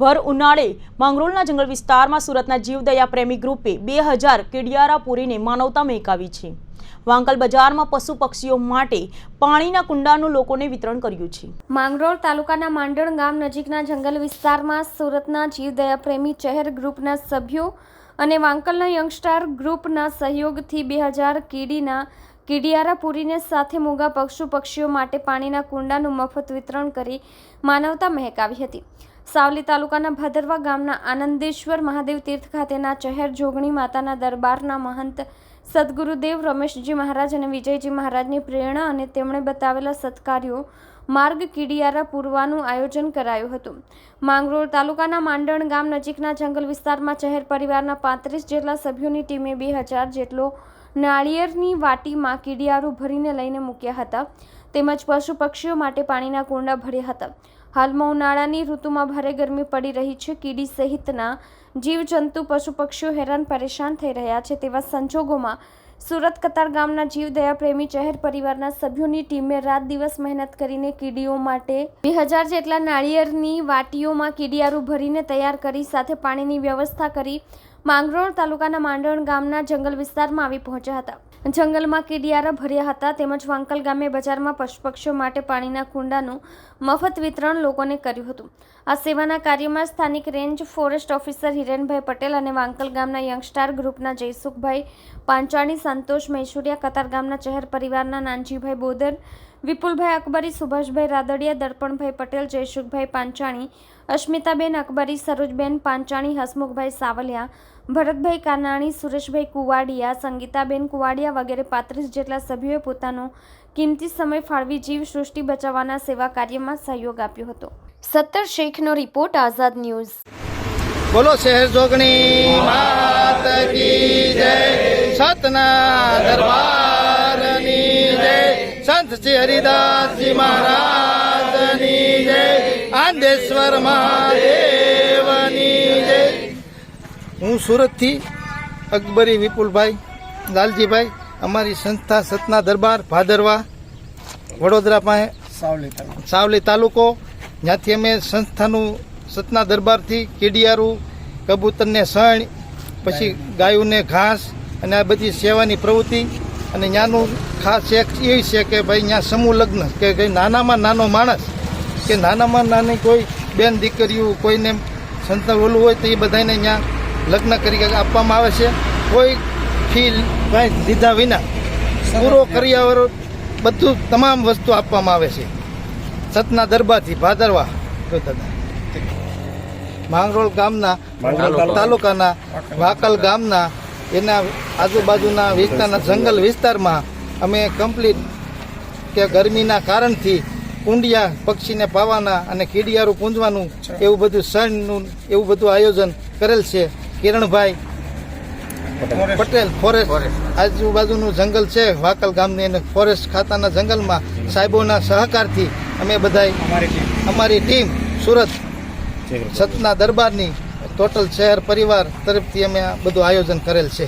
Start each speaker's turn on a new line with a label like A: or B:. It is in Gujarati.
A: ભર ઉનાળે માંગરોળના જંગલ વિસ્તારમાં સુરતના જીવદયા પ્રેમી ગ્રુપે 2000 કીડિયારા પૂરીને માનવતા મહેકાવી છે। વાંકલ બજારમાં પશુ પક્ષીઓ માટે પાણીના કુંડાનું લોકોને વિતરણ કર્યું છે।
B: માંગરોળ તાલુકાના માંડણ ગામ નજીકના જંગલ વિસ્તારમાં સુરતના જીવદયા પ્રેમી ચહેર ગ્રુપના સભ્યો અને વાંકલના યંગસ્ટાર ગ્રુપના સહયોગથી 2000 કીડિયારા પૂરીને સાથે મૂગા પક્ષીઓ માટે પાણીના કુંડાનું મફત વિતરણ કરી માનવતા મહેકાવી હતી। સાવલી તાલુકાના ભાદરવા ગામના આનંદેશ્વર મહાદેવ તીર્થ ખાતેના ચહેર જોગણી માતાના દરબારના મહંત સદગુરુદેવ રમેશજી મહારાજ અને વિજયજી મહારાજની પ્રેરણા અને તેમણે બતાવેલા સત્કાર્યો માર્ગ કીડિયારા પૂરવાનું આયોજન કરાયું હતું। માંગરોળ તાલુકાના માંડણ ગામ નજીકના જંગલ વિસ્તારમાં ચહેર પરિવારના 35 જેટલા સભ્યોની ટીમે 2000 જેટલો નાળિયેરની વાટીમાં કીડિયારું ભરીને લઈને મૂક્યા હતા તેમજ પશુ પક્ષીઓ માટે પાણીના કુંડા ભર્યા હતા। હાલમાં ઉનાળાની ઋતુમાં ભારે ગરમી પડી રહી છે। કીડી સહિતના જીવજંતુ પશુ પક્ષીઓ હેરાન પરેશાન થઈ રહ્યા છે। તેવા સંજોગોમાં સુરત કતાર ગામના જીવદયા પ્રેમી ચહેર પરિવારના સભ્યોની ટીમે રાત દિવસ મહેનત કરીને કીડીઓ માટે 2000 જેટલા નાળિયેરની વાટીઓમાં કીડિયારું ભરીને તૈયાર કરી સાથે પાણીની વ્યવસ્થા કરી માંગરોળ તાલુકાના માંડણ ગામના જંગલ વિસ્તારમાં આવી પહોંચ્યા હતા। જંગલમાં કીડિયારા ભર્યા હતા તેમજ વાંકલ ગામે બજારમાં પશુ પક્ષીઓ માટે પાણીના કુંડાનું મફત વિતરણ લોકોને કર્યું હતું। આ સેવાના કાર્યમાં સ્થાનિક રેન્જ ફોરેસ્ટ ઓફિસર હિરેનભાઈ પટેલ અને વાંકલ ગામના યંગસ્ટાર ગ્રુપના જયસુખભાઈ પાંચાણી, સંતોષ મૈસુરિયા, કતાર ગામના ચહેર પરિવારના નાનજીભાઈ બોદર, વિપુલભાઈ અકબરી, સુભાષભાઈ રાદડિયા, દર્પણભાઈ પટેલ, જયસુખભાઈ પાંચાણી, અસ્મિતાબેન અકબરી, સરોજબેન પાંચાણી, હસમુખભાઈ સાવલિયા, ભરતભાઈ કાનાણી, સુરેશભાઈ કુવાડિયા, સંગીતાબેન કુવાડિયા વગેરે 35 જેટલા સભ્યોએ પોતાનો કિંમતી સમય ફાળવી જીવ સૃષ્ટિ બચાવવાના સેવા કાર્યમાં સહયોગ આપ્યો હતો। સત્તર શેખનો રિપોર્ટ, આઝાદ ન્યૂઝ।
C: બોલો શહેર જોગણી માત કી જય, સતના દરબારની જય, સંત શ્રી હરિદાસજી મહારાજની જય, આંદેશ્વર મહાદેવની જય। હું સુરતથી અકબરી વિપુલભાઈ લાલજીભાઈ, અમારી સંસ્થા સતના દરબાર ભાદરવા વડોદરા પાસે સાવલી તાલુકો, જ્યાંથી અમે સંસ્થાનું સતના દરબારથી કીડિયારું, કબૂતરને સણ, પછી ગાયોને ઘાસ અને આ બધી સેવાની પ્રવૃત્તિ અને ત્યાંનું ખાસ એક એ છે કે ભાઈ ત્યાં સમૂહ લગ્ન કે નાનામાં નાનો માણસ કે નાનામાં નાની કોઈ બેન દીકરીઓ કોઈને સંતાન ઓલું હોય તો એ બધાને ત્યાં લગ્ન કરી આપવામાં આવે છે। કોઈ ફી કાંઈ દીધા વિના પૂરો કર્યા બધું તમામ વસ્તુ આપવામાં આવે છે સતના દરબારથી ભાદરવા માંગરોળ ગામના તાલુકાના વાકલ ગામના એના આજુબાજુના વિસ્તારના જંગલ વિસ્તારમાં અમે કમ્પ્લીટ કે ગરમીના કારણથી કુંડિયા પક્ષીને પાવાના અને કીડિયારું પૂંજવાનું એવું બધું સણનું એવું બધું આયોજન કરેલ છે। કિરણભાઈ પટેલ ફોરેસ્ટ આજુબાજુનું જંગલ છે વાકલ ગામની અને ફોરેસ્ટ ખાતાના જંગલમાં સાહેબોના સહકારથી અમે બધાય અમારી ટીમ સુરત સતના દરબારની ટોટલ શહેર પરિવાર તરફથી અમે આ બધું આયોજન કરેલ છે।